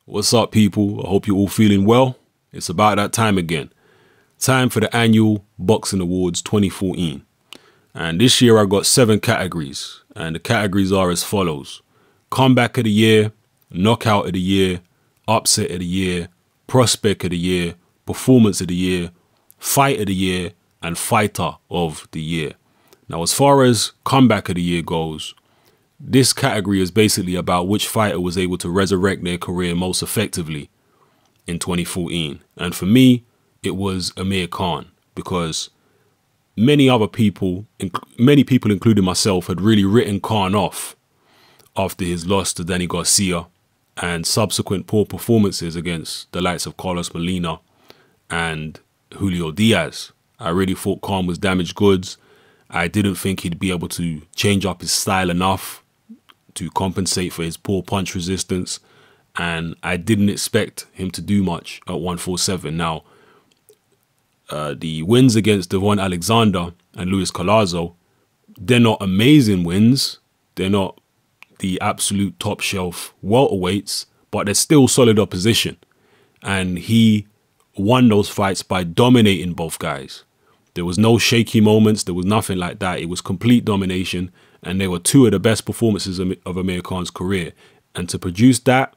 What's up, people? I hope you're all feeling well. It's about that time again. Time for the annual Boxing Awards 2014. And this year I got 7 categories. And the categories are as follows: Comeback of the Year, Knockout of the Year, Upset of the Year, Prospect of the Year, Performance of the Year, Fight of the Year, and Fighter of the Year. Now, as far as Comeback of the Year goes, this category is basically about which fighter was able to resurrect their career most effectively in 2014. And for me, it was Amir Khan, because many people, including myself, had really written Khan off after his loss to Danny Garcia and subsequent poor performances against the likes of Carlos Molina and Julio Diaz. I really thought Khan was damaged goods. I didn't think he'd be able to change up his style enough to compensate for his poor punch resistance, and I didn't expect him to do much at 147. Now, the wins against Devon Alexander and Luis Collazo, they're not amazing wins. They're not the absolute top shelf welterweights, but they're still solid opposition. And he won those fights by dominating both guys. There was no shaky moments. There was nothing like that. It was complete domination. And they were 2 of the best performances of Amir Khan's career. And to produce that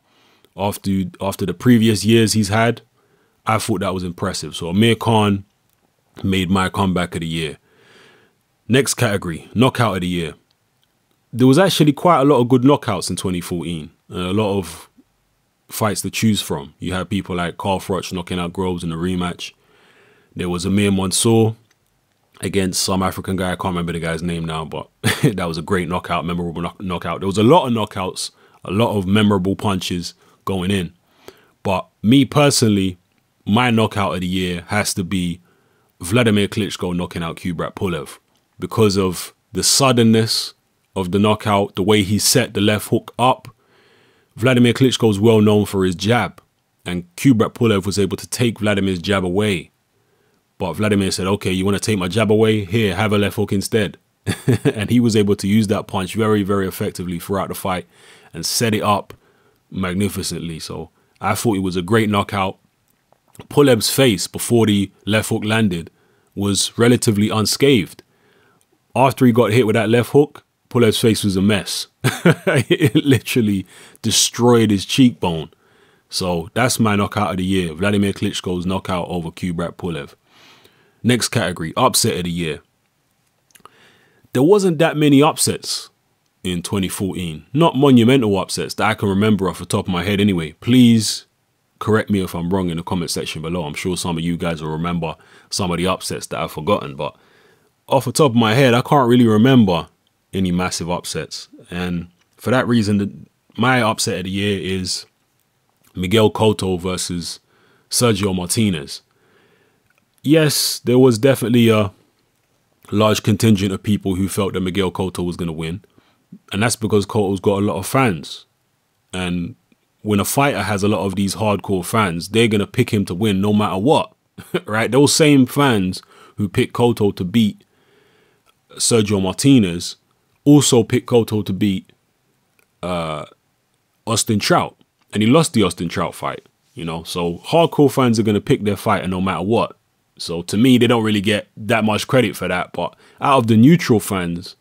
after the previous years he's had, I thought that was impressive. So Amir Khan made my Comeback of the Year. Next category, Knockout of the Year. There was actually quite a lot of good knockouts in 2014. A lot of fights to choose from. You had people like Carl Froch knocking out Groves in a rematch. There was Amir Mansour against some African guy. I can't remember the guy's name now, but that was a great knockout, memorable knockout. There was a lot of knockouts, a lot of memorable punches going in. But me personally, my Knockout of the Year has to be Vladimir Klitschko knocking out Kubrat Pulev, because of the suddenness of the knockout, the way he set the left hook up. Vladimir Klitschko is well known for his jab, and Kubrat Pulev was able to take Vladimir's jab away. But Vladimir said, okay, you want to take my jab away? Here, have a left hook instead. And he was able to use that punch very, very effectively throughout the fight and set it up magnificently. So I thought it was a great knockout. Pulev's face before the left hook landed was relatively unscathed. After he got hit with that left hook, Pulev's face was a mess. It literally destroyed his cheekbone. So that's my Knockout of the Year, Vladimir Klitschko's knockout over Kubrat Pulev. Next category, Upset of the Year. There wasn't that many upsets in 2014. Not monumental upsets that I can remember off the top of my head anyway. Please correct me if I'm wrong in the comment section below. I'm sure some of you guys will remember some of the upsets that I've forgotten. But off the top of my head, I can't really remember any massive upsets. And for that reason, my Upset of the Year is Miguel Cotto versus Sergio Martinez. Yes, there was definitely a large contingent of people who felt that Miguel Cotto was going to win. And that's because Cotto's got a lot of fans. And when a fighter has a lot of these hardcore fans, they're going to pick him to win no matter what. Right? Those same fans who picked Cotto to beat Sergio Martinez also picked Cotto to beat Austin Trout. And he lost the Austin Trout fight, you know. So hardcore fans are going to pick their fighter no matter what. So to me, they don't really get that much credit for that. But out of the neutral fans,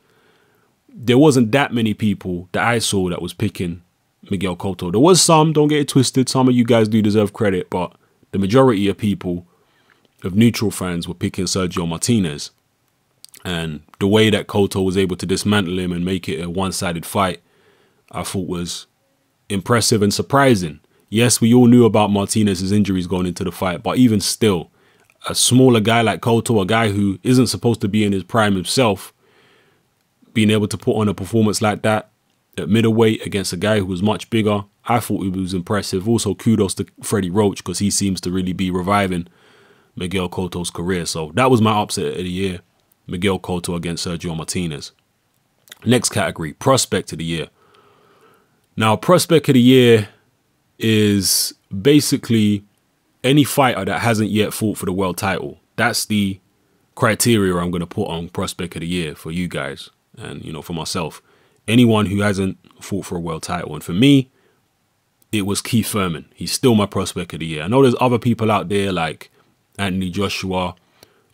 there wasn't that many people that I saw that was picking Miguel Cotto. There was some, don't get it twisted. Some of you guys do deserve credit, but the majority of people, of neutral fans, were picking Sergio Martinez. And the way that Cotto was able to dismantle him and make it a one-sided fight, I thought was impressive and surprising. Yes, we all knew about Martinez's injuries going into the fight, but even still, a smaller guy like Cotto, a guy who isn't supposed to be in his prime himself, being able to put on a performance like that at middleweight against a guy who was much bigger, I thought it was impressive. Also, kudos to Freddie Roach, because he seems to really be reviving Miguel Cotto's career. So that was my Upset of the Year, Miguel Cotto against Sergio Martinez. Next category, Prospect of the Year. Now, Prospect of the Year is basically any fighter that hasn't yet fought for the world title. That's the criteria I'm going to put on Prospect of the Year for you guys and, you know, for myself. Anyone who hasn't fought for a world title. And for me, it was Keith Thurman. He's still my prospect of the year. I know there's other people out there like Anthony Joshua,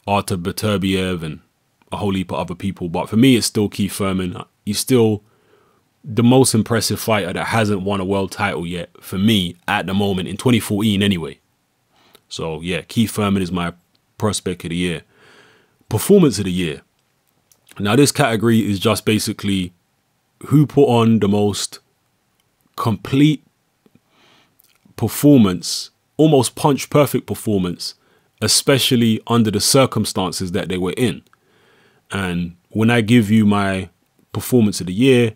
Artur Beterbiev, and a whole heap of other people. But for me, it's still Keith Thurman. He's still the most impressive fighter that hasn't won a world title yet, for me, at the moment, in 2014 anyway. So, yeah, Keith Thurman is my prospect of the year. Performance of the year. Now, this category is just basically who put on the most complete performance, almost punch-perfect performance, especially under the circumstances that they were in. And when I give you my performance of the year,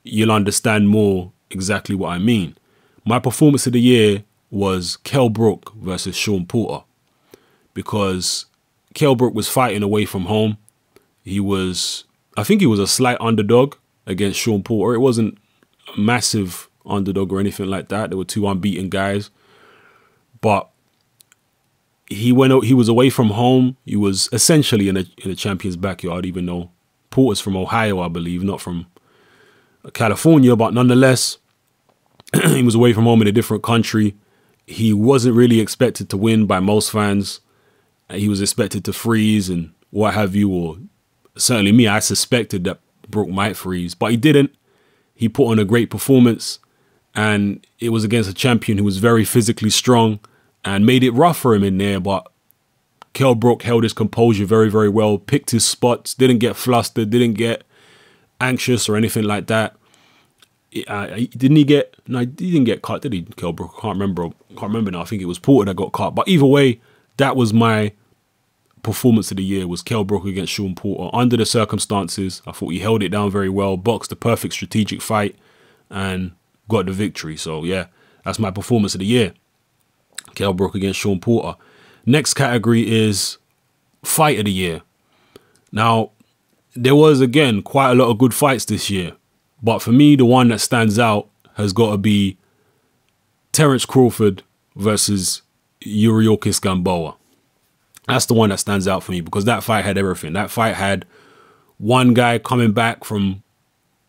you'll understand more exactly what I mean. My performance of the year was Kell Brook versus Shawn Porter, because Kell Brook was fighting away from home. I think he was a slight underdog against Shawn Porter. It wasn't a massive underdog or anything like that. There were two unbeaten guys, but he was away from home. He was essentially in a champion's backyard, even though Porter's from Ohio, I believe, not from California, but nonetheless, he was away from home in a different country. He wasn't really expected to win by most fans. He was expected to freeze and what have you, or certainly me, I suspected that Brook might freeze, but he didn't. He put on a great performance, and it was against a champion who was very physically strong and made it rough for him in there, but Kell Brook held his composure very, very well, picked his spots, didn't get flustered, didn't get anxious or anything like that. Didn't he get? No, he didn't get cut, did he, Kell Brook? I can't remember now. I think it was Porter that got cut. But either way, that was my performance of the year, was Kell Brook against Shawn Porter. Under the circumstances, I thought he held it down very well, boxed the perfect strategic fight, and got the victory. So yeah, that's my performance of the year. Kell Brook against Shawn Porter. Next category is fight of the year. Now, there was, again, quite a lot of good fights this year. But for me, the one that stands out has got to be Terence Crawford versus Yuriorkis Gamboa. That's the one that stands out for me, because that fight had everything. That fight had one guy coming back from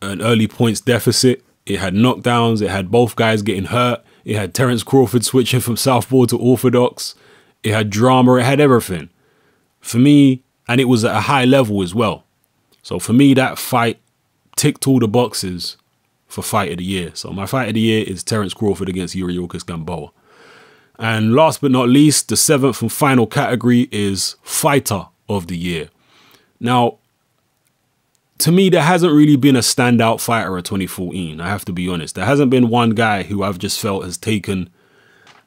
an early points deficit. It had knockdowns. It had both guys getting hurt. It had Terence Crawford switching from southpaw to orthodox. It had drama. It had everything. For me, and it was at a high level as well. So for me, that fight ticked all the boxes for fight of the year. So my fight of the year is Terence Crawford against Yuriorkis Gamboa. And last but not least, the seventh and final category is fighter of the year. Now, to me, there hasn't really been a standout fighter of 2014. I have to be honest. There hasn't been one guy who I've just felt has taken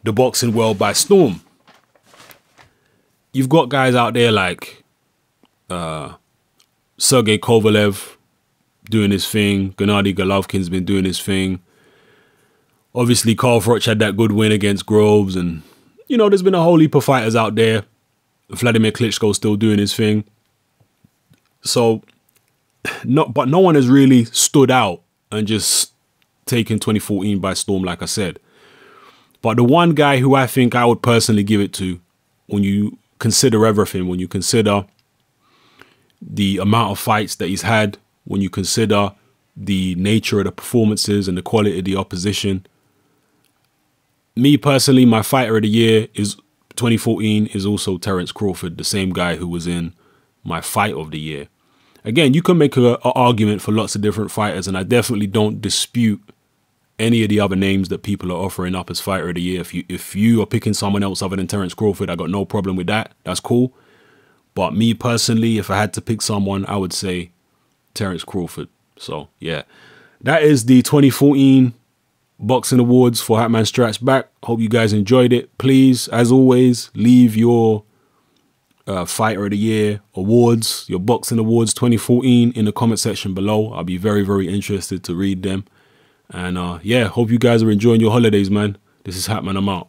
the boxing world by storm. You've got guys out there like Sergey Kovalev doing his thing. Gennady Golovkin's been doing his thing. Obviously, Carl Froch had that good win against Groves. And, you know, there's been a whole heap of fighters out there. Vladimir Klitschko still doing his thing. So, but no one has really stood out and just taken 2014 by storm, like I said. But the one guy who I think I would personally give it to, when you consider everything, when you consider the amount of fights that he's had, when you consider the nature of the performances and the quality of the opposition, me personally, my fighter of the year is 2014 is also Terence Crawford, the same guy who was in my fight of the year. Again, you can make an argument for lots of different fighters, and I definitely don't dispute any of the other names that people are offering up as fighter of the year. If you are picking someone else other than Terence Crawford, I got no problem with that. That's cool. But me personally, if I had to pick someone, I would say Terence Crawford. So yeah, that is the 2014 Boxing Awards for Hatman Strikes Back. Hope you guys enjoyed it. Please, as always, leave your Fighter of the Year awards, your Boxing Awards 2014 in the comment section below. I'll be very, very interested to read them. And yeah, hope you guys are enjoying your holidays, man. This is Hatman. I'm out.